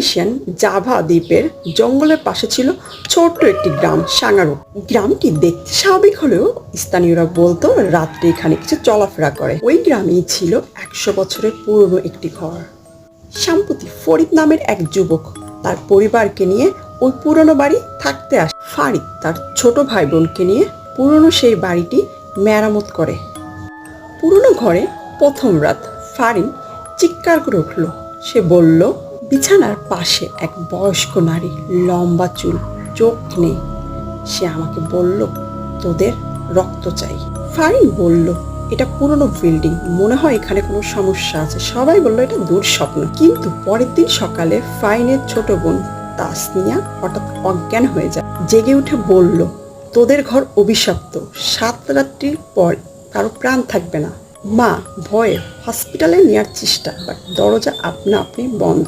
Indonesian Java দ্বীপের জঙ্গলের পাশে ছিল ছোট্ট একটি গ্রাম সাঙ্গারু। গ্রামটি দেখতে স্বাভাবিক হলেও স্থানীয়রা বলতো রাত্রে এখানে কিছু চলাফেরা করে। ওই গ্রামেই ছিল 100 বছরের পুরনো একটি ঘর। সম্প্রতি ফরিদ নামের এক যুবক তার পরিবারকে নিয়ে ওই পুরনো বাড়ি থাকতে আসে। ফারিদ তার ছোট ভাই বোনকে নিয়ে পুরনো সেই বাড়িটি মেরামত করে। পুরনো ঘরে প্রথম রাত ফারিন চিৎকার করে উঠল। সে বলল, বিছানার পাশে এক বয়স্ক নারী, লম্বা চুল, চোখ নেই। সে আমাকে বলল, তোদের রক্ত চাই। ফারিন বলল, এটা পুরনো বিল্ডিং, মনে হয় এখানে কোনো সমস্যা আছে। সবাই বলল এটা দুঃস্বপ্ন। কিন্তু পরের দিন সকালে ফারিনের ছোট বোন তাসনিয়া হঠাৎ অজ্ঞান হয়ে যায়। জেগে উঠে বলল, তোদের ঘর অভিশপ্ত, 7 রাত্রির পর কারো প্রাণ থাকবে না। মা ভয়ে হসপিটালে নেওয়ার চেষ্টা, বাট দরজা আপনা আপনি বন্ধ।